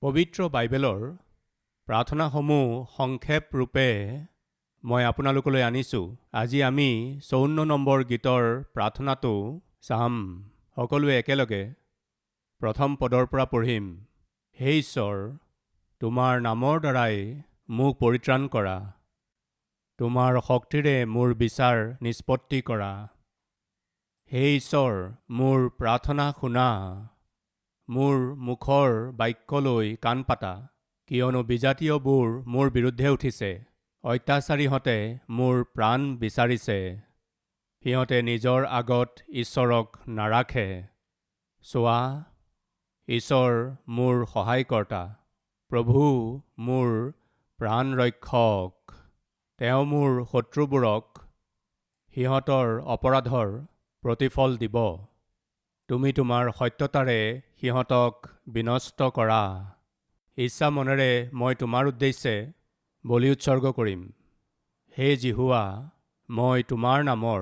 পবিত্ৰ বাইবেলৰ প্ৰাৰ্থনাসমূহ সংক্ষেপ ৰূপে মই আপোনালোকলৈ আনিছোঁ। আজি আমি 54 নম্বৰ গীতৰ প্ৰাৰ্থনাটো চাম। সকলোৱে একেলগে প্ৰথম পদৰ পৰা পঢ়িম। হে ঈশ্বৰ, তোমাৰ নামৰ দ্বাৰাই মোক পৰিত্ৰাণ কৰা, তোমাৰ শক্তিৰে মোৰ বিচাৰ নিষ্পত্তি কৰা। হে ঈশ্বৰ, মোৰ প্ৰাৰ্থনা শুনা, মোৰ মুখৰ বাক্যলৈ কাণ পাতা, কিয়নো বিজাতীয়বোৰ মোৰ বিৰুদ্ধে উঠিছে, অত্যাচাৰীহঁতে মোৰ প্ৰাণ বিচাৰিছে। সিহঁতে নিজৰ আগত ঈশ্বৰক নাৰাখে। চোৱা, ঈশ্বৰ মোৰ সহায়কৰ্তা, প্ৰভু মোৰ প্ৰাণ ৰক্ষক। তেওঁ মোৰ শত্ৰুবোৰক সিহঁতৰ অপৰাধৰ প্ৰতিফল দিব। তুমি তোমাৰ সত্যতাৰে সিহঁতক বিনষ্ট কৰা। ইচ্ছা মনেৰে মই তোমাৰ উদ্দেশ্যে বলি উৎসৰ্গ কৰিম। হে জিহুৱা, মই তোমাৰ নামৰ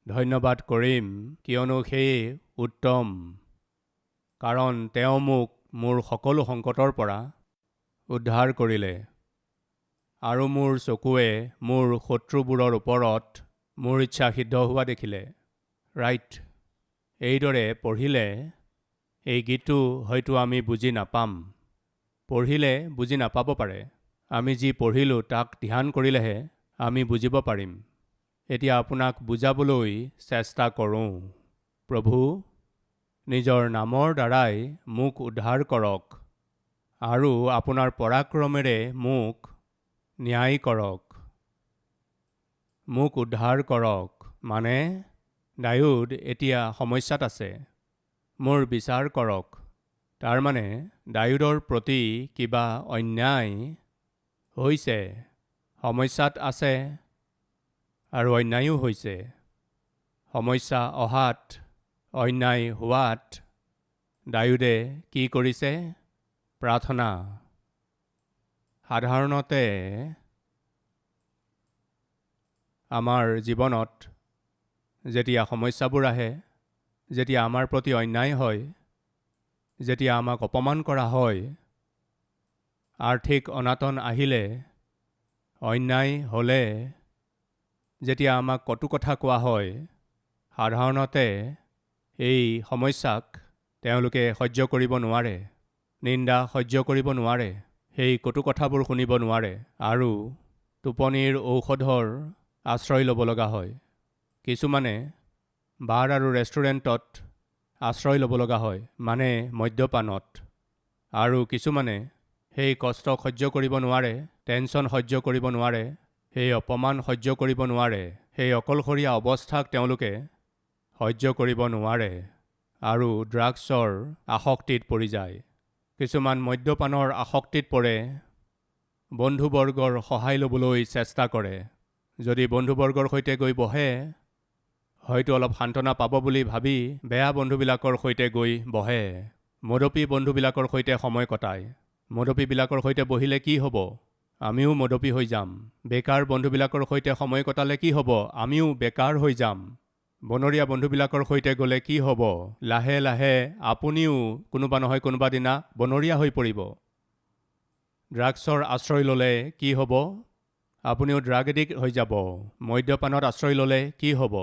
ধন্যবাদ কৰিম, কিয়নো সেয়ে উত্তম। কাৰণ তেওঁ মোক মোৰ সকলো সংকটৰ পৰা উদ্ধাৰ কৰিলে, আৰু মোৰ চকুৱে মোৰ শত্ৰুবোৰৰ ওপৰত মোৰ ইচ্ছা সিদ্ধ হোৱা দেখিলে। ৰাইট। এইদৰে পঢ়িলে এই গীতটো হয়তো আমি বুজি নাপাম। পঢ়িলে বুজি নাপাব পাৰে। আমি যি পঢ়িলোঁ তাক ধ্যান কৰিলেহে আমি বুজিব পাৰিম। এতিয়া আপোনাক বুজাবলৈ চেষ্টা কৰোঁ। প্ৰভু, নিজৰ নামৰ দ্বাৰাই মোক উদ্ধাৰ কৰক, আৰু আপোনাৰ পৰাক্ৰমেৰে মোক ন্যায় কৰক। মোক উদ্ধাৰ কৰক মানে দাউদ এতিয়া সমস্যাত আছে। মোৰ বিচাৰ কৰক, তাৰমানে দাউদৰ প্ৰতি কিবা অন্যায় হৈছে। সমস্যাত আছে আৰু অন্যায়ো হৈছে। সমস্যা অহাত, অন্যায় হোৱাত দাউদে কি কৰিছে? প্ৰাৰ্থনা। সাধাৰণতে আমাৰ জীৱনত যেতিয়া সমস্যাবোৰ আহে, যেতিয়া আমাৰ প্ৰতি অন্যায় হয়, যেতিয়া আমাক অপমান কৰা হয়, আৰ্থিক অনাটন আহিলে, অন্যায় হ'লে, যেতিয়া আমাক কটু কথা কোৱা হয়, সাধাৰণতে এই সমস্যাক তেওঁলোকে সহ্য কৰিব নোৱাৰে। নিন্দা সহ্য কৰিব নোৱাৰে। সেই কটু কথাবোৰ শুনিব নোৱাৰে আৰু টোপনিৰ ঔষধৰ আশ্ৰয় ল'ব লগা হয়। কিছুমানে বাৰ আৰু ৰেষ্টুৰেণ্টত আশ্ৰয় ল'ব লগা হয়, মানে মদ্যপানত। আৰু কিছুমানে সেই কষ্ট সহ্য কৰিব নোৱাৰে, টেনশ্যন সহ্য কৰিব নোৱাৰে, সেই অপমান সহ্য কৰিব নোৱাৰে, সেই অকলশৰীয়া অৱস্থাক তেওঁলোকে সহ্য কৰিব নোৱাৰে আৰু ড্ৰাগছৰ আসক্তিত পৰি যায়। কিছুমান মদ্যপানৰ আসক্তিত পৰে, বন্ধুবৰ্গৰ সহায় ল'বলৈ চেষ্টা কৰে। যদি বন্ধুবৰ্গৰ সৈতে গৈ বহে, হয়তো অলপ সান্তনা পাব বুলি ভাবি বেয়া বন্ধুবিলাকৰ সৈতে গৈ বহে। মদপী বন্ধুবিলাকৰ সৈতে সময় কটায়। মদপীবিলাকৰ সৈতে বহিলে কি হ'ব? আমিও মদপী হৈ যাম। বেকাৰ বন্ধুবিলাকৰ সৈতে সময় কটালে কি হ'ব? আমিও বেকাৰ হৈ যাম। বনৰীয়া বন্ধুবিলাকৰ সৈতে গ'লে কি হ'ব? লাহে লাহে আপুনিও কোনোবা নহয় কোনোবা দিনা বনৰীয়া হৈ পৰিব। ড্ৰাগছৰ আশ্ৰয় ল'লে কি হ'ব? আপুনিও ড্ৰাগ এডিক্ট হৈ যাব। মদ্যপানত আশ্ৰয় ল'লে কি হ'ব?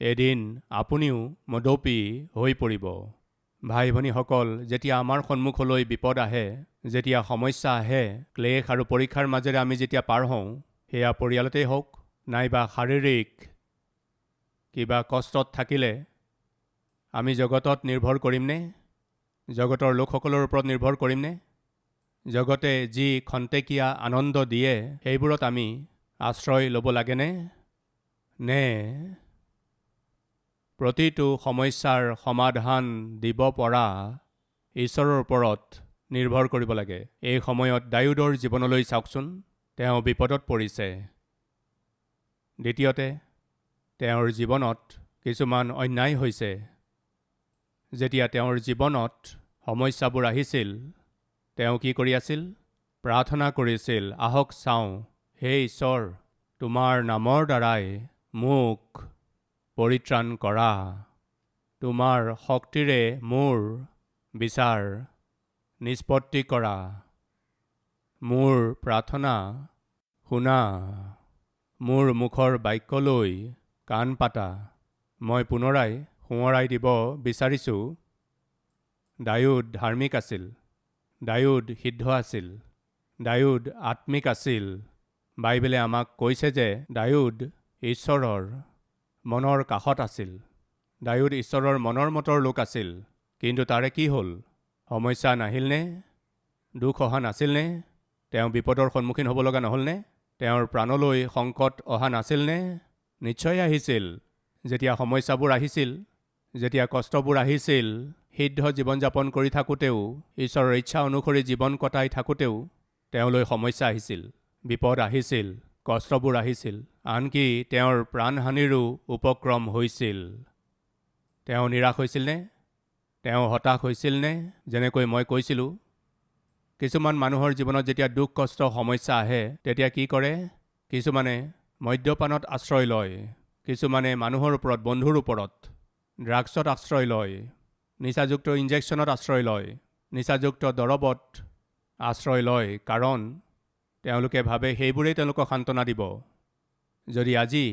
এদিন আপুনিও মদপী হৈ পৰিব। ভাই ভনীসকল, যেতিয়া আমাৰ সন্মুখলৈ বিপদ আহে, যেতিয়া সমস্যা আহে, ক্লেশ আৰু পৰীক্ষাৰ মাজেৰে আমি যেতিয়া পাৰ হওঁ, সেয়া পৰিয়ালতেই হওক নাইবা শাৰীৰিক কিবা কষ্টত থাকিলে, আমি জগতত নিৰ্ভৰ কৰিমনে? জগতৰ লোকসকলৰ ওপৰত নিৰ্ভৰ কৰিমনে? জগতে যি খন্তেকীয়া আনন্দ দিয়ে, সেইবোৰত আমি আশ্ৰয় ল'ব লাগেনে? নে প্ৰতিটো সমস্যাৰ সমাধান দিব পৰা ঈশ্বৰৰ ওপৰত নিৰ্ভৰ কৰিব লাগে? এই সময়ত দাউদৰ জীৱনলৈ চাওকচোন। তেওঁ বিপদত পৰিছে। দ্বিতীয়তে, তেওঁৰ জীৱনত কিছুমান অন্যায় হৈছে। যেতিয়া তেওঁৰ জীৱনত সমস্যাবোৰ আহিছিল, তেওঁ কি কৰি আছিল? প্ৰাৰ্থনা কৰিছিল। আহক চাওঁ। হে ঈশ্বৰ, তোমাৰ নামৰ দ্বাৰাই মোক পৰিত্ৰাণ কৰা, তোমাৰ শক্তিৰে মোৰ বিচাৰ নিষ্পত্তি কৰা। মোৰ প্ৰাৰ্থনা শুনা, মোৰ মুখৰ বাক্যলৈ কাণ পাতা। মই পুনৰাই সোঁৱৰাই দিব বিচাৰিছোঁ, দাউদ ধাৰ্মিক আছিল, দাউদ সিদ্ধ আছিল, দাউদ আত্মিক আছিল। বাইবেলে আমাক কৈছে যে দাউদ ঈশ্বৰৰ মনৰ কাষত আছিল, দাউদ ঈশ্বৰৰ মনৰ মতৰ লোক আছিল। কিন্তু তাৰে কি হ'ল? সমস্যা নাহিলনে? দুখ অহা নাছিলনে? তেওঁ বিপদৰ সন্মুখীন হ'ব লগা নহ'লনে? তেওঁৰ প্ৰাণলৈ সংকট অহা নাছিলনে? নিশ্চয় আহিছিল। যেতিয়া সমস্যাবোৰ আহিছিল, যেতিয়া কষ্টবোৰ আহিছিল, সিদ্ধ জীৱন যাপন কৰি থাকোঁতেও, ঈশ্বৰৰ ইচ্ছা অনুসৰি জীৱন কটাই থাকোঁতেও তেওঁলৈ সমস্যা আহিছিল, বিপদ আহিছিল, কষ্টবোৰ আহিছিল, আনকি তেওঁৰ প্ৰাণহানিৰো উপক্ৰম হৈছিল। তেওঁ নিৰাশ হৈছিলনে? তেওঁ হতাশ হৈছিলনে? যেনেকৈ মই কৈছিলোঁ, কিছুমান মানুহৰ জীৱনত যেতিয়া দুখ কষ্ট সমস্যা আহে তেতিয়া কি কৰে? কিছুমানে মদ্যপানত আশ্ৰয় লয়, কিছুমানে মানুহৰ ওপৰত, বন্ধুৰ ওপৰত, ড্ৰাগছত আশ্ৰয় লয়, নিচাযুক্ত ইনজেকশ্যনত আশ্ৰয় লয়, নিচাযুক্ত দৰৱত আশ্ৰয় লয়, কাৰণ তেওঁলোকে ভাবে সেইবোৰেই তেওঁলোকক সান্তনা দিব। যদি আজি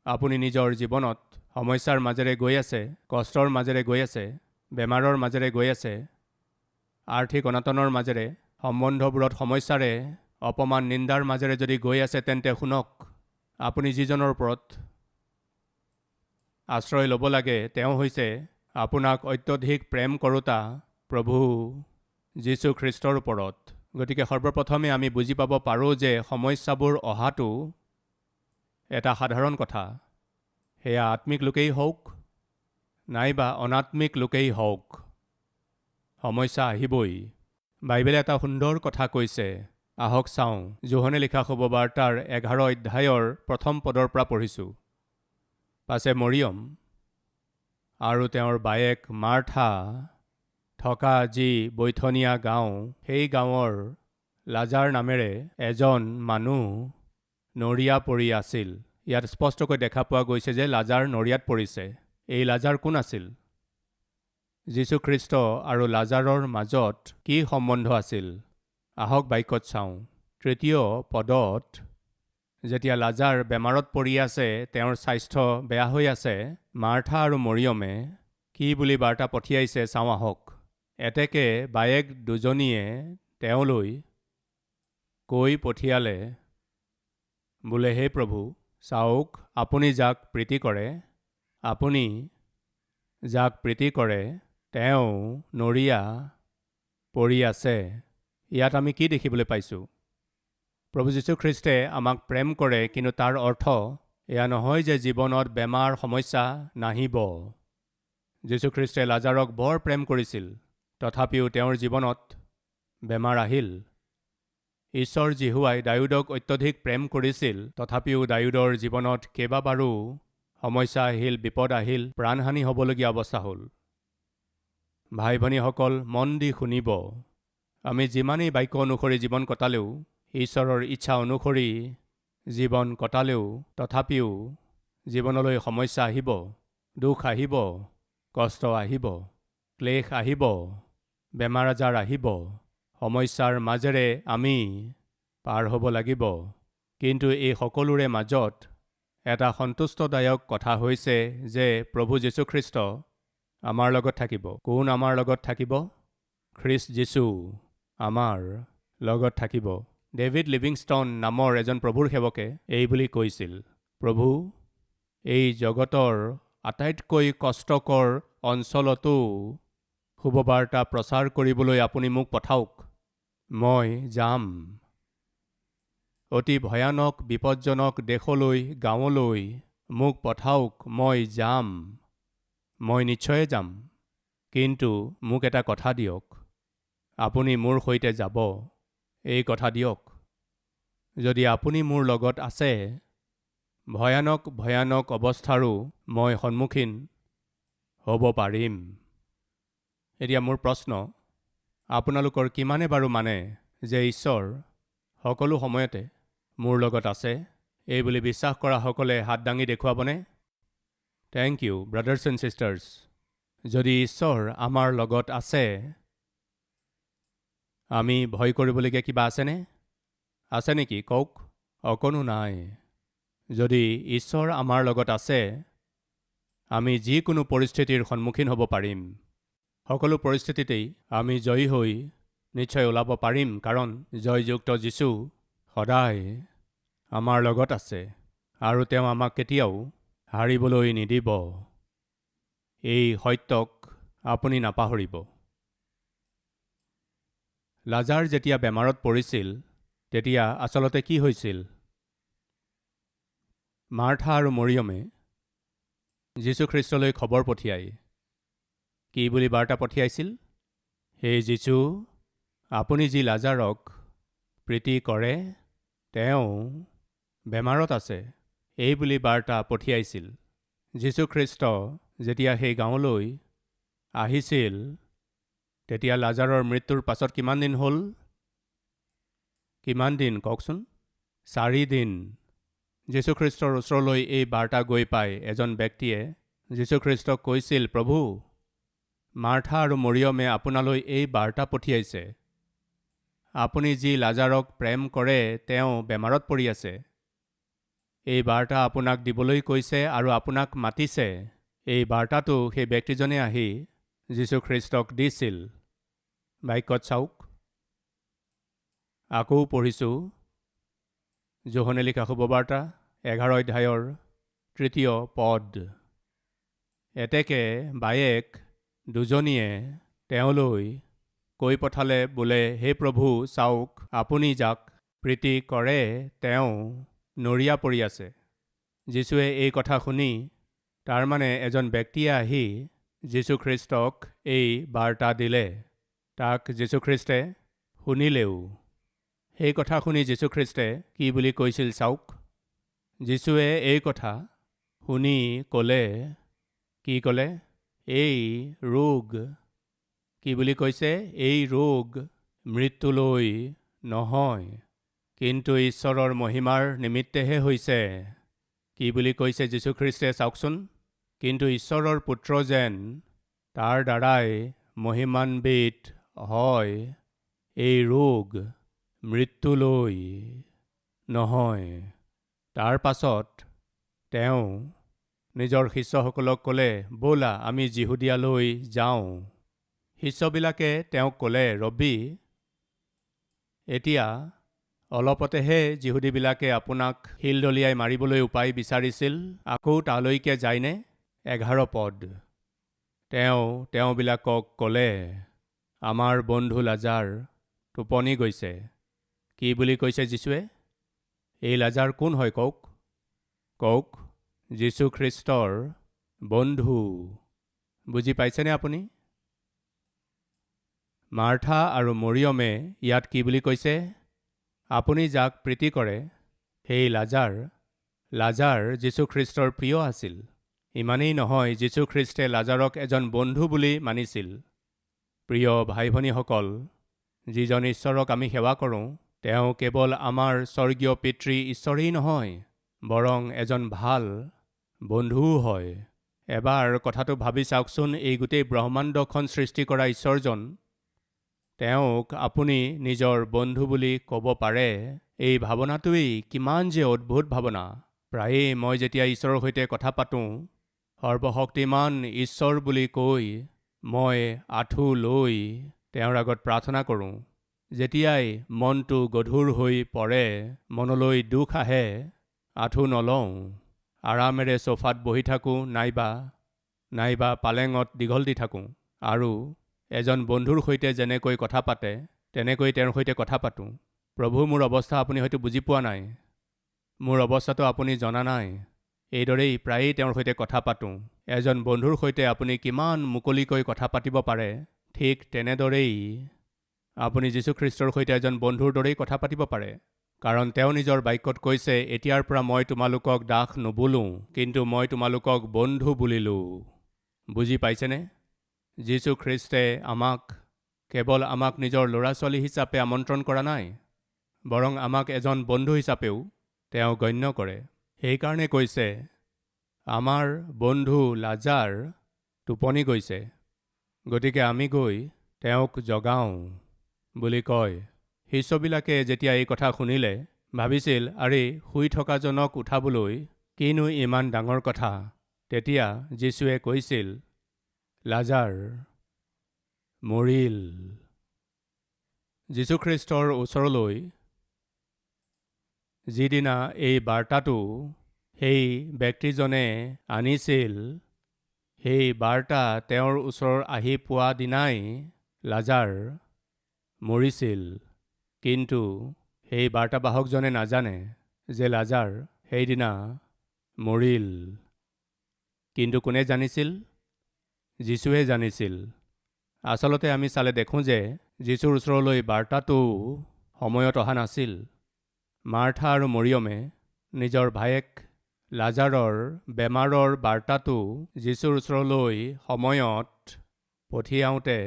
আপুনি নিজৰ জীৱনত সমস্যাৰ মাজেৰে গৈ আছে, কষ্টৰ মাজেৰে গৈ আছে, বেমাৰৰ মাজেৰে গৈ আছে, আৰ্থিক অনাটনৰ মাজেৰে, সম্বন্ধবোৰত সমস্যাৰে, অপমান নিন্দাৰ মাজেৰে যদি গৈ আছে, তেন্তে শুনক, আপুনি যিজনৰ ওপৰত আশ্ৰয় ল'ব লাগে তেওঁ হৈছে আপোনাক অত্যধিক প্ৰেম কৰোঁতা প্ৰভু যীশু খ্ৰীষ্টৰ ওপৰত। গতিকে সৰ্বপ্ৰথমে আমি বুজি পাব পাৰোঁ যে সমস্যাবোৰ অহাটো এটা সাধাৰণ কথা। সেয়া আত্মিক লোকেই হওক নাইবা অনাত্মিক লোকেই হওক, সমস্যা আহিবই। বাইবেলে এটা সুন্দৰ কথা কৈছে, আহক চাওঁ। যোহনে লিখা শুভবাৰ্তাৰ 11 অধ্যায়ৰ প্ৰথম পদৰ পৰা পঢ়িছোঁ। পাছে মৰিয়ম আৰু তেওঁৰ বায়েক মাৰ্থা থকা যি বৈথনীয়া গাঁও, সেই গাঁৱৰ লাজাৰ নামেৰে এজন মানুহ নৰিয়া পৰি আছিল। ইয়াত স্পষ্টকৈ দেখা পোৱা গৈছে যে লাজাৰ নৰিয়াত পৰিছে। এই লাজাৰ কোন আছিল? যীশুখ্ৰীষ্ট আৰু লাজাৰৰ মাজত কি সম্বন্ধ আছিল? আহক বাক্যত চাওঁ। 3 পদত যেতিয়া লাজাৰ বেমাৰত পৰি আছে, তেওঁৰ স্বাস্থ্য বেয়া হৈ আছে, মাৰ্থা আৰু মৰিয়মে কি বুলি বাৰ্তা পঠিয়াইছে চাওঁ আহক। এতেকে বায়েক দুজনীয়ে তেওঁলৈ কৈ পঠিয়ালে, বোলে হে প্ৰভু, চাওক, আপুনি যাক প্ৰীতি কৰে, আপুনি যাক প্ৰীতি কৰে, তেওঁ নৰিয়া পৰি আছে। ইয়াত আমি কি দেখিবলৈ পাইছোঁ? প্ৰভু যীশুখ্ৰীষ্টে আমাক প্ৰেম কৰে, কিন্তু তাৰ অৰ্থ এয়া নহয় যে জীৱনত বেমাৰ সমস্যা নাহিব। যীশুখ্ৰীষ্টে লাজাৰক বৰ প্ৰেম কৰিছিল, তথাপিও তেওঁৰ জীৱনত বেমাৰ আহিল। ঈশ্বৰ জিহুৱাই দাউদক অত্যধিক প্ৰেম কৰিছিল, তথাপিও দাউদৰ জীৱনত কেইবাবাৰো সমস্যা আহিল, বিপদ আহিল, প্ৰাণহানি হ'বলগীয়া অৱস্থা হ'ল। ভাই ভনীসকল, মন দি শুনিব। আমি যিমানেই বাক্য অনুসৰি জীৱন কটালেও, ঈশ্বৰৰ ইচ্ছা অনুসৰি জীৱন কটালেও, তথাপিও জীৱনলৈ সমস্যা আহিব, দুখ আহিব, কষ্ট আহিব, ক্লেশ আহিব, বেমাৰ আজাৰ আহিব। সমস্যাৰ মাজেৰে আমি পাৰ হ'ব লাগিব। কিন্তু এই সকলোৰে মাজত এটা সন্তুষ্টদায়ক কথা হৈছে যে প্ৰভু যীশুখ্ৰীষ্ট আমাৰ লগত থাকিব। কোন আমাৰ লগত থাকিব? খ্ৰীষ্ট যীশু আমাৰ লগত থাকিব। ডেভিড লিভিংষ্টন নামৰ এজন প্ৰভুৰ সেৱকে এই বুলি কৈছিল, প্ৰভু, এই জগতৰ আটাইতকৈ কষ্টকৰ অঞ্চলতো শুভবাৰ্তা প্ৰচাৰ কৰিবলৈ আপুনি মোক পঠাওক। মই যাম। অতি ভয়ানক বিপদজনক দেশলৈ, গাঁৱলৈ মোক পঠাওক, মই যাম। মই নিশ্চয় যাম। কিন্তু মোক এটা কথা দিয়ক, আপুনি মোৰ সৈতে যাব, এই কথা দিয়ক। যদি আপুনি মোৰ লগত আছে, ভয়ানক ভয়ানক অৱস্থাৰো মই সন্মুখীন হ'ব পাৰিম। এতিয়া মোৰ প্ৰশ্ন, আপোনালোকৰ কিমানে বাৰু মানে যে ঈশ্বৰ সকলো সময়তে মোৰ লগত আছে? এই বুলি বিশ্বাস কৰা সকলে হাত দাঙি দেখুৱাবনে? Thank you, brothers and sisters. যদি ঈশ্বৰ আমাৰ লগত আছে, আমি ভয় কৰিবলগীয়া কিবা আছেনে? আছে নেকি কওক? অকণো নাই। যদি ঈশ্বৰ আমাৰ লগত আছে, আমি যিকোনো পৰিস্থিতিৰ সন্মুখীন হ'ব পাৰিম। সকলো পৰিস্থিতিতেই আমি জয়ী হৈ নিশ্চয় ওলাব পাৰিম, কাৰণ জয়যুক্ত যীশু সদায় আমাৰ লগত আছে আৰু তেওঁ আমাক কেতিয়াও হাৰিবলৈ নিদিব। এই সত্যক আপুনি নাপাহৰিব। লাজাৰ যেতিয়া বেমাৰত পৰিছিল, তেতিয়া আচলতে কি হৈছিল? মাৰ্থা আৰু মৰিয়মে যীশুখ্ৰীষ্টলৈ খবৰ পঠিয়াই কি বুলি বাৰ্তা পঠিয়াইছিল? হে যীশু, আপুনি যি লাজাৰক প্ৰীতি কৰে, তেওঁ বেমাৰত আছে, এই বুলি বাৰ্তা পঠিয়াইছিল। যীশুখ্ৰীষ্ট যেতিয়া সেই গাঁৱলৈ আহিছিল, তেতিয়া লাজাৰৰ মৃত্যুৰ পাছত কিমান দিন হ'ল? কিমান দিন কওকচোন? 4 দিন। যীশুখ্ৰীষ্টৰ ওচৰলৈ এই বাৰ্তা গৈ পাই এজন ব্যক্তিয়ে যীশুখ্ৰীষ্টক কৈছিল, প্ৰভু, মাৰ্থা আৰু মৰিয়মে আপোনালৈ এই বাৰ্তা পঠিয়াইছে। আপুনি যি লাজাৰক প্ৰেম কৰে, তেওঁ বেমাৰত পৰি আছে। এই বাৰ্তা আপোনাক দিবলৈ কৈছে আৰু আপোনাক মাতিছে। এই বাৰ্তাটো সেই ব্যক্তিজনে আহি যীশুখ্ৰীষ্টক দিছিল। বাক্যত চাওক, আকৌ পঢ়িছোঁ, যোহনে লিখা শুভবাৰ্তা 11 অধ্যায়ৰ 3 পদ। এতেকে বায়েক দুজনীয়ে তেওঁলৈ কৈ পঠালে বোলে, হে প্ৰভু, চাওক, আপুনি যাক প্ৰীতি কৰে, তেওঁ নৰিয়া পৰি আছে। যীশুৱে এই কথা শুনি, তাৰমানে এজন ব্যক্তিয়ে আহি যীশুখ্ৰীষ্টক এই বাৰ্তা দিলে, তাক যীশুখ্ৰীষ্টে শুনিলেও। সেই কথা শুনি যীশুখ্ৰীষ্টে কি বুলি কৈছিল চাওক। যীশুৱে এই কথা শুনি ক'লে, কি ক'লে? এই ৰোগ, কি বুলি কৈছে? এই ৰোগ মৃত্যুলৈ নহয়, কিন্তু ঈশ্বৰৰ মহিমাৰ নিমিত্তেহে হৈছে। কি বুলি কৈছে যীশুখ্ৰীষ্টে চাওকচোন? কিন্তু ঈশ্বৰৰ পুত্ৰ যেন তাৰ দ্বাৰাই মহিমান্বিত হয়, এই ৰোগ মৃত্যুলৈ নহয়। তাৰ পাছত তেওঁ নিজৰ শিষ্যসকলক ক'লে, ব'লা আমি যিহুদিয়ালৈ যাওঁ। শিষ্যবিলাকে তেওঁক ক'লে, ৰব্বী, এতিয়া অলপতেহে যিহুদীবিলাকে আপোনাক শিল দলিয়াই মাৰিবলৈ উপায় বিচাৰিছিল, আকৌ তালৈকে যায়নে? 11 পদ। তেওঁবিলাকক ক'লে, আমাৰ বন্ধু লাজাৰ টোপনি গৈছে। কি বুলি কৈছে যীশুৱে? এই লাজাৰ কোন হয় কওক? কওক, যীশুখ্ৰীষ্টৰ বন্ধু। বুজি পাইছেনে আপুনি? মাৰ্থা আৰু মৰিয়মে ইয়াত কি বুলি কৈছে? আপুনি যাক প্ৰীতি কৰে, সেই লাজাৰ যীশুখ্ৰীষ্টৰ প্ৰিয় আছিল। ইমানেই নহয়, যীশুখ্ৰীষ্টে লাজাৰক এজন বন্ধু বুলি মানিছিল। প্ৰিয় ভাই ভনীসকল, যিজন ঈশ্বৰক আমি সেৱা কৰোঁ, তেওঁ কেৱল আমাৰ স্বৰ্গীয় পিতৃ ঈশ্বৰেই নহয়, বৰং এজন ভাল বন্ধুও হয়। এবাৰ কথাটো ভাবি চাওকচোন, এই গোটেই ব্ৰহ্মাণ্ডখন সৃষ্টি কৰা ঈশ্বৰজন, তেওঁক আপুনি নিজৰ বন্ধু বুলি ক'ব পাৰে। এই ভাৱনাটোৱেই কিমান যে অদ্ভুত ভাৱনা। প্ৰায়ে মই যেতিয়া ঈশ্বৰৰ সৈতে কথা পাতোঁ, সৰ্বশক্তিমান ঈশ্বৰ বুলি কৈ মই আঁঠু লৈ তেওঁৰ আগত প্ৰাৰ্থনা কৰোঁ। যেতিয়াই মনটো গধুৰ হৈ পৰে, মনলৈ দুখ আহে, আঁঠু নলওঁ, আৰামেৰে চোফাত বহি থাকোঁ, নাইবা পালেঙত দীঘল দি থাকোঁ আৰু এজন বন্ধুৰ সৈতে যেনেকৈ কথা পাতে, তেনেকৈ তেওঁৰ সৈতে কথা পাতোঁ। প্ৰভু, মোৰ অৱস্থা আপুনি হয়তো বুজি পোৱা নাই, মোৰ অৱস্থাটো আপুনি জনা নাই। এইদৰেই প্ৰায়েই তেওঁৰ সৈতে কথা পাতোঁ। এজন বন্ধুৰ সৈতে আপুনি কিমান মুকলিকৈ কথা পাতিব পাৰে, ঠিক তেনেদৰেই আপুনি যীশুখ্ৰীষ্টৰ সৈতে এজন বন্ধুৰ দৰেই কথা পাতিব পাৰে। কাৰণ তেওঁ নিজৰ বাক্যত কৈছে, এতিয়াৰ পৰা মই তোমালোকক দাস নুবুলোঁ, কিন্তু মই তোমালোকক বন্ধু বুলিলোঁ। বুজি পাইছেনে? যীশুখ্ৰীষ্টে কেৱল আমাক নিজৰ ল'ৰা ছোৱালী হিচাপে আমন্ত্ৰণ কৰা নাই, বৰং আমাক এজন বন্ধু হিচাপেও তেওঁ গণ্য কৰে। সেইকাৰণে কৈছে, আমাৰ বন্ধু লাজাৰ টোপনি গৈছে, গতিকে আমি গৈ তেওঁক জগাওঁ। বুলি কয়। শিষ্যবিলাকে যেতিয়া এই কথা শুনিলে ভাবিছিল, আৰে শুই থকাজনক উঠাবলৈ কিনো ইমান ডাঙৰ কথা। তেতিয়া যীশুৱে কৈছিল, লাজাৰ মৰিল। যীশুখ্ৰীষ্টৰ ওচৰলৈ যিদিনা এই বাৰ্তাটো সেই ব্যক্তিজনে আনিছিল, সেই বাৰ্তা তেওঁৰ ওচৰ আহি পোৱা দিনাই লাজাৰ মৰিছিল। কিন্তু সেই বাৰ্তাবাহকজনে নাজানে যে লাজাৰ সেইদিনা মৰিল। কিন্তু কোনে জানিছিল? যীশুৱে জানিছিল। আচলতে আমি চালে দেখোঁ যে যীশুৰ ওচৰলৈ বাৰ্তাটো সময়ত অহা নাছিল। মাৰ্থা আৰু মৰিয়মে নিজৰ ভায়েক লাজাৰৰ বেমাৰৰ বাৰ্তাটো যীশুৰ ওচৰলৈ সময়ত পঠিয়াওঁতে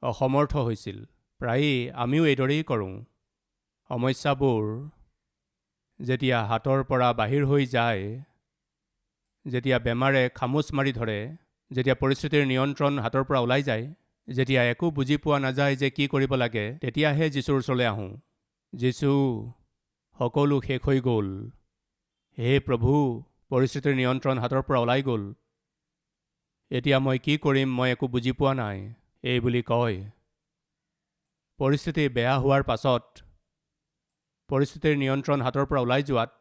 অসমৰ্থ হৈছিল। প্ৰায়েই আমিও এইদৰেই কৰোঁ। সমস্যাবোৰ যেতিয়া হাতৰ পৰা বাহিৰ হৈ যায়, যেতিয়া বেমাৰে খামোচ মাৰি ধৰে, যেতিয়া পৰিস্থিতিৰ নিয়ন্ত্ৰণ হাতৰ পৰা ওলাই যায়, যেতিয়া একো বুজি পোৱা নাযায় যে কি কৰিব লাগে, তেতিয়াহে যীশুৰ ওচৰলৈ আহোঁ। যীশু, সকলো শেষ হৈ গ'ল। হে প্ৰভু, পৰিস্থিতিৰ নিয়ন্ত্ৰণ হাতৰ পৰা ওলাই গ'ল। এতিয়া মই কি কৰিম, মই একো বুজি পোৱা নাই, এই বুলি কয়। পৰিস্থিতি বেয়া হোৱাৰ পাছত, পৰিস্থিতিৰ নিয়ন্ত্ৰণ হাতৰ পৰা ওলাই যোৱাত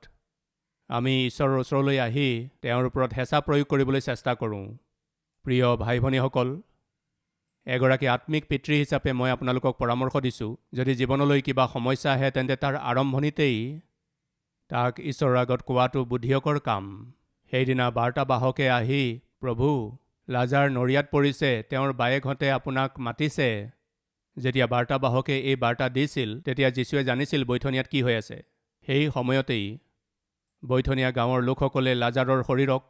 আমি ঈশ্বৰৰ ওচৰলৈ আহি তেওঁৰ ওপৰত হেঁচা প্ৰয়োগ কৰিবলৈ চেষ্টা কৰোঁ। প্ৰিয় ভাই ভনীসকল, এগৰাকী আত্মিক পিতৃ হিচাপে মই আপোনালোকক পৰামৰ্শ দিছোঁ, যদি জীৱনলৈ কিবা সমস্যা আহে তেন্তে তাৰ আৰম্ভণিতেই তাক ঈশ্বৰৰ আগত কোৱাটো বুদ্ধিয়কৰ কাম। সেইদিনা বাৰ্তাবাহকে আহি, প্ৰভু, লাজাৰ নৰিয়াত পৰিছে, তেওঁৰ বায়েকহঁতে আপোনাক মাতিছে। যেতিয়া বাৰ্তাবাহকে এই বাৰ্তা দিছিল, তেতিয়া যীশুৱে জানিছিল বৈথনিয়াত কি হৈ আছে। সেই সময়তেই বৈথনিয়া গাঁৱৰ লোকসকলে লাজাৰৰ শৰীৰক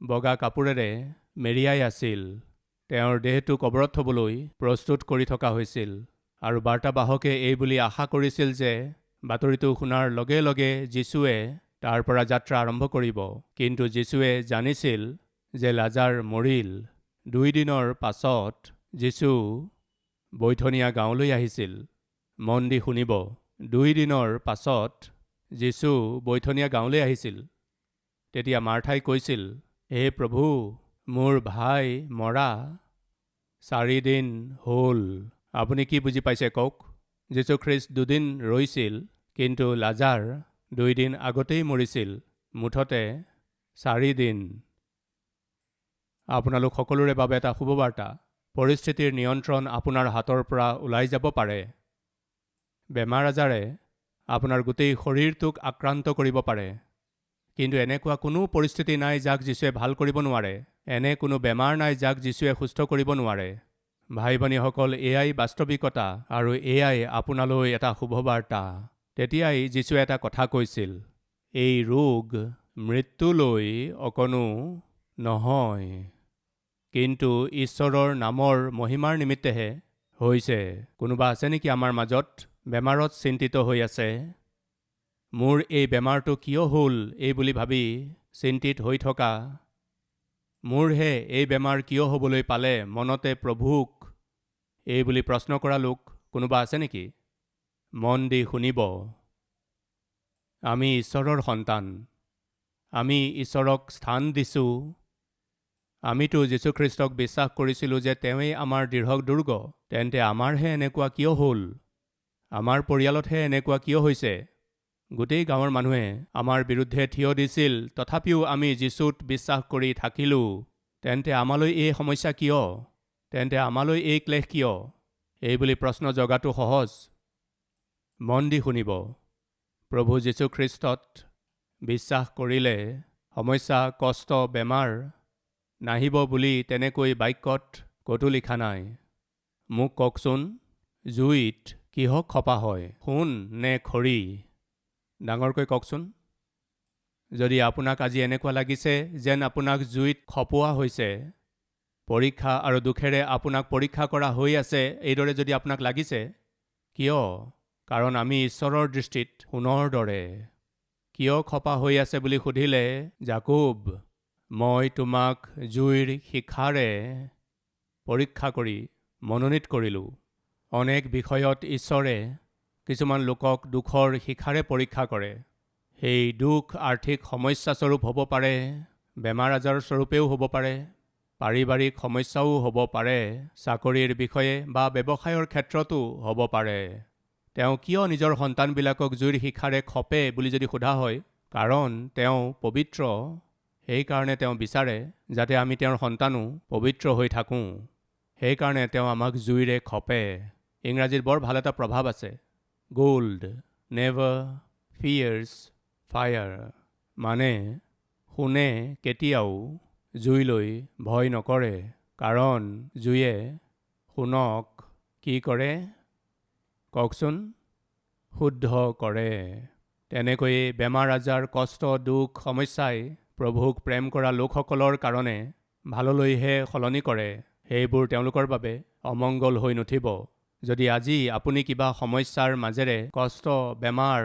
বগা কাপোৰেৰে মেৰিয়াই আছিল। তেওঁৰ দেহটো কবৰত থবলৈ প্ৰস্তুত কৰি থকা হৈছিল। আৰু বাৰ্তাবাহকে এই বুলি আশা কৰিছিল যে বাতৰিটো শুনাৰ লগে লগে যীশুৱে তাৰ পৰা যাত্ৰা আৰম্ভ কৰিব। কিন্তু যীশুৱে জানিছিল যে লাজাৰ মৰিল। 2 দিনৰ পাছত যীশু বৈথনিয়া গাঁৱলৈ আহিছিল। মন দি শুনিব, 2 দিনৰ পাছত যীশু বৈথনিয়া গাঁৱলৈ আহিছিল। তেতিয়া মাৰ্থাই কৈছিল, হে প্ৰভু, মোৰ ভাই মৰা 4 দিন হ'ল। আপুনি কি বুজি পাইছে কওক? যীশুখ্ৰীষ্ট 2 দিন ৰৈছিল, কিন্তু লাজাৰ 2 দিন আগতেই মৰিছিল। মুঠতে 4 দিন। আপোনালোক সকলোৰে বাবে এটা শুভবাৰ্তা। পৰিস্থিতিৰ নিয়ন্ত্ৰণ আপোনাৰ হাতৰ পৰা ওলাই যাব পাৰে। বেমাৰ আজাৰে আপোনাৰ গোটেই শৰীৰটোক আক্ৰান্ত কৰিব পাৰে। কিন্তু এনেকুৱা কোনো পৰিস্থিতি নাই যাক যীশুৱে ভাল কৰিব নোৱাৰে। এনে কোনো বেমাৰ নাই যাক যীশুৱে সুস্থ কৰিব নোৱাৰে। ভাই ভনীসকল, এয়াই বাস্তৱিকতা আৰু এয়াই আপোনালৈ এটা শুভবাৰ্তা। তেতিয়াই যীশুৱে এটা কথা কৈছিল, এই ৰোগ মৃত্যুলৈ অকণো নহয়, কিন্তু ঈশ্বৰৰ নামৰ মহিমাৰ নিমিত্তেহে হৈছে। কোনোবা আছে নেকি আমাৰ মাজত বেমাৰত চিন্তিত হৈ আছে? মোৰ এই বেমাৰটো কিয় হ'ল এই বুলি ভাবি চিন্তিত হৈ থকা, মোৰহে এই বেমাৰ কিয় হ'বলৈ পালে, মনতে প্ৰভুক এই বুলি প্ৰশ্ন কৰা লোক কোনোবা আছে নেকি? মন দি শুনিব। আমি ঈশ্বৰৰ সন্তান। আমি ঈশ্বৰক স্থান দিছোঁ। আমিতো যীশুখ্ৰীষ্টক বিশ্বাস কৰিছিলোঁ যে তেওঁৱেই আমাৰ দৃঢ় দুৰ্গ। তেন্তে আমাৰহে এনেকুৱা কিয় হ'ল? আমাৰ পৰিয়ালতহে এনেকুৱা কিয় হৈছে? গোটেই গাঁৱৰ মানুহে আমাৰ বিৰুদ্ধে থিয় দিছিল, তথাপিও আমি যীশুত বিশ্বাস কৰি থাকিলোঁ। তেন্তে আমালৈ এই সমস্যা কিয়? তেন্তে আমালৈ এই ক্লেশ কিয়? এই বুলি প্ৰশ্ন জগাটো সহজ। মন দি শুনিব। প্ৰভু যীশুখ্ৰীষ্টত বিশ্বাস কৰিলে সমস্যা, কষ্ট, বেমাৰ নাহিব বুলি তেনেকৈ বাক্যত ক'তো লিখা নাই। মোক কওকচোন, জুইত কিহক খপা হয়, সোণ নে খৰি? ডাঙৰকৈ কওকচোন। যদি আপোনাক আজি এনেকুৱা লাগিছে যেন আপোনাক জুইত খপোৱা হৈছে, পৰীক্ষা আৰু দুখেৰে আপোনাক পৰীক্ষা কৰা হৈ আছে, এইদৰে যদি আপোনাক লাগিছে, কিয়? কাৰণ আমি ঈশ্বৰৰ দৃষ্টিত সোণৰ দৰে। কিয় খপা হৈ আছে বুলি সুধিলে যাকোব, মই তোমাক জুইৰ শিখাৰে পৰীক্ষা কৰি মনোনীত কৰিলোঁ। অনেক বিষয়ত ঈশ্বৰে কিছুমান লোকক দুখৰ শিখাৰে পৰীক্ষা কৰে। সেই দুখ আৰ্থিক সমস্যাস্বৰূপ হ'ব পাৰে, বেমাৰ আজাৰ স্বৰূপেও হ'ব পাৰে, পাৰিবাৰিক সমস্যাও হ'ব পাৰে, চাকৰিৰ বিষয়ে বা ব্যৱসায়ৰ ক্ষেত্ৰতো হ'ব পাৰে। তেওঁ কিয় নিজৰ সন্তানবিলাকক জুইৰ শিখাৰে খপে বুলি যদি সোধা হয়, কাৰণ তেওঁ পবিত্ৰ, সেইকাৰণে তেওঁ বিচাৰে যাতে আমি তেওঁৰ সন্তানো পবিত্ৰ হৈ থাকোঁ। সেইকাৰণে তেওঁ আমাক জুইৰে খপে। ইংৰাজীত বৰ ভাল এটা প্ৰভাৱ আছে, গোল্ড নেভাৰ ফিয়াৰ্ছ ফায়াৰ, মানে সোণে কেতিয়াও জুইলৈ ভয় নকৰে, কাৰণ জুয়ে সোণক কি কৰে কওকচোন, শুদ্ধ কৰে। তেনেকৈয়ে বেমাৰ আজাৰ, কষ্ট, দুখ, সমস্যাই প্ৰভুক প্ৰেম কৰা লোকসকলৰ কাৰণে ভাললৈহে সলনি কৰে। সেইবোৰ তেওঁলোকৰ বাবে অমংগল হৈ নুঠিব। যদি আজি আপুনি কিবা সমস্যাৰ মাজেৰে, কষ্ট, বেমাৰ,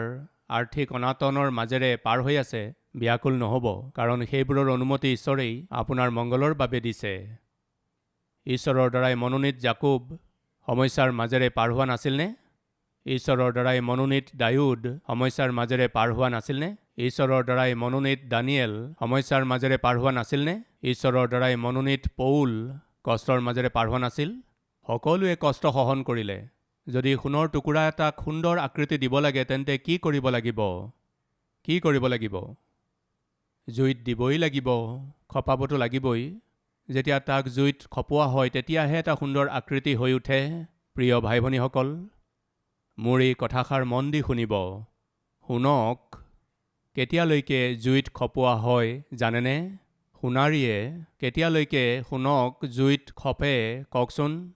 আৰ্থিক অনাটনৰ মাজেৰে পাৰ হৈ আছে, ব্যাকুল নহ'ব, কাৰণ সেইবোৰৰ অনুমতি ঈশ্বৰেই আপোনাৰ মংগলৰ বাবে দিছে। ঈশ্বৰৰ দ্বাৰাই মনোনীত জাকোব সমস্যাৰ মাজেৰে পাৰ হোৱা নাছিলনে? ঈশ্বৰৰ দ্বাৰাই মনোনীত দায়ুদ সমস্যাৰ মাজেৰে পাৰ হোৱা নাছিলনে? ঈশ্বৰৰ দ্বাৰাই মনোনীত দানিয়েল সমস্যাৰ মাজেৰে পাৰ হোৱা নাছিলনে? ঈশ্বৰৰ দ্বাৰাই মনোনীত পৌল কষ্টৰ মাজেৰে পাৰ হোৱা নাছিল? সকলোৱে কষ্ট সহন কৰিলে। যদি সোণৰ টুকুৰা এটাক সুন্দৰ আকৃতি দিব লাগে, তেন্তে কি কৰিব লাগিব? কি কৰিব লাগিব? জুইত দিবই লাগিব, খপাবতো লাগিবই। যেতিয়া তাক জুইত খপোৱা হয়, তেতিয়াহে এটা সুন্দৰ আকৃতি হৈ উঠে। প্ৰিয় ভাই ভনীসকল, মোৰ এই কথাষাৰ মন দি শুনিব। সোণক কেতিয়ালৈকে জুইত খপোৱা হয় জানেনে? সোণাৰীয়ে কেতিয়ালৈকে সোণক জুইত খপে কওকচোন?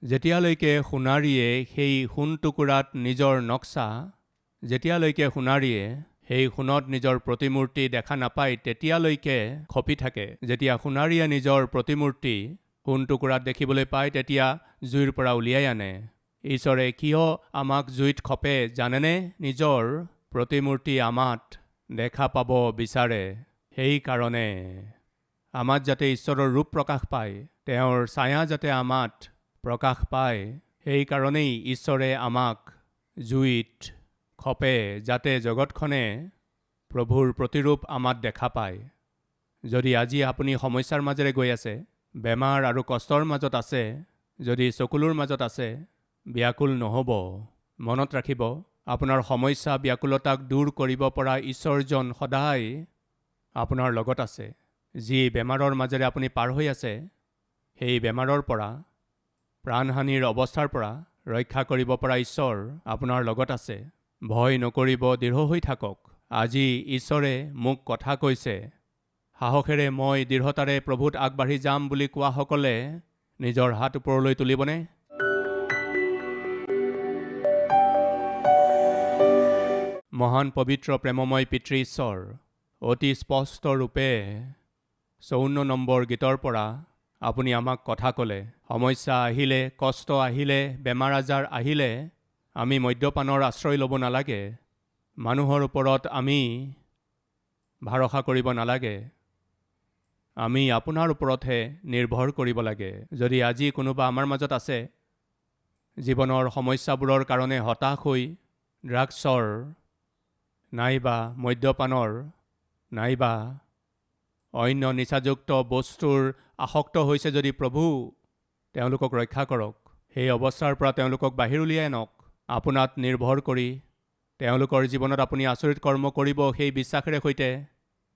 যেতিয়ালৈকে সোণাৰীয়ে সেই সোণ টুকুৰাত নিজৰ নক্সা, যেতিয়ালৈকে সোণাৰীয়ে সেই সোণত নিজৰ প্ৰতিমূৰ্তি দেখা নাপায়, তেতিয়ালৈকে খপি থাকে। যেতিয়া সোণাৰীয়ে নিজৰ প্ৰতিমূৰ্তি সোণ টুকুৰাত দেখিবলৈ পায়, তেতিয়া জুইৰ পৰা উলিয়াই আনে। ঈশ্বৰে কিয় আমাক জুইত খপে জানেনে? নিজৰ প্ৰতিমূৰ্তি আমাত দেখা পাব বিচাৰে। সেইকাৰণে আমাত যাতে ঈশ্বৰৰ ৰূপ প্ৰকাশ পায়, তেওঁৰ ছায়া যাতে আমাত প্ৰকাশ পায়, সেইকাৰণেই ঈশ্বৰে আমাক জুইত খপে, যাতে জগতখনে প্ৰভুৰ প্ৰতিৰূপ আমাত দেখা পায়। যদি আজি আপুনি সমস্যাৰ মাজেৰে গৈ আছে, বেমাৰ আৰু কষ্টৰ মাজত আছে, যদি চকুলোৰ মাজত আছে, ব্যাকুল নহ'ব। মনত ৰাখিব, আপোনাৰ সমস্যা, ব্যাকুলতাক দূৰ কৰিব পৰা ঈশ্বৰজন সদায় আপোনাৰ লগত আছে। যি বেমাৰৰ মাজেৰে আপুনি পাৰ হৈ আছে, সেই বেমাৰৰ পৰা, প্ৰাণহানিৰ অৱস্থাৰ পৰা ৰক্ষা কৰিব পৰা ঈশ্বৰ আপোনাৰ লগত আছে। ভয় নকৰিব, দৃঢ় হৈ থাকক। আজি ঈশ্বৰে মোক কথা কৈছে। সাহসেৰে মই দৃঢ়তাৰে প্ৰভুত আগবাঢ়ি যাম বুলি কোৱাসকলে নিজৰ হাত ওপৰলৈ তুলিবনে? মহান পবিত্ৰ প্ৰেমময় পিতৃ ঈশ্বৰ, অতি স্পষ্ট ৰূপে 54 নম্বৰ গীতৰ পৰা আপুনি আমাক কথা ক'লে। সমস্যা আহিলে, কষ্ট আহিলে, বেমাৰ আজাৰ আহিলে আমি মদ্যপানৰ আশ্ৰয় ল'ব নালাগে। মানুহৰ ওপৰত আমি ভৰসা কৰিব নালাগে। আমি আপোনাৰ ওপৰতহে নিৰ্ভৰ কৰিব লাগে। যদি আজি কোনোবা আমাৰ মাজত আছে, জীৱনৰ সমস্যাবোৰৰ কাৰণে হতাশ হৈ ড্ৰাগছৰ নাইবা মদ্যপানৰ নাইবা অন্য নিচাযুক্ত বস্তুৰ আসক্ত হৈছে, যদি প্ৰভু তেওঁলোকক ৰক্ষা কৰক। সেই অৱস্থাৰ পৰা তেওঁলোকক বাহিৰ উলিয়াই আনক। আপোনাত নিৰ্ভৰ কৰি তেওঁলোকৰ জীৱনত আপুনি আচৰিত কৰ্ম কৰিব, সেই বিশ্বাসেৰে সৈতে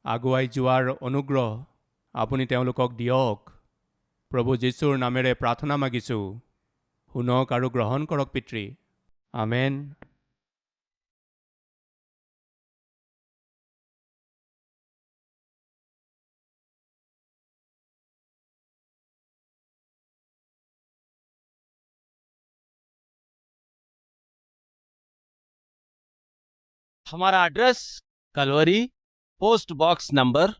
আগুৱাই যোৱাৰ অনুগ্ৰহ আপুনি তেওঁলোকক দিয়ক। প্ৰভু যীশুৰ নামেৰে প্ৰাৰ্থনা মাগিছোঁ, শুনক আৰু গ্ৰহণ কৰক পিতৃ। আমেন। हमारा address Calvary, post box number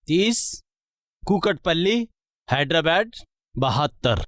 30, Kukatpally, Hyderabad 72।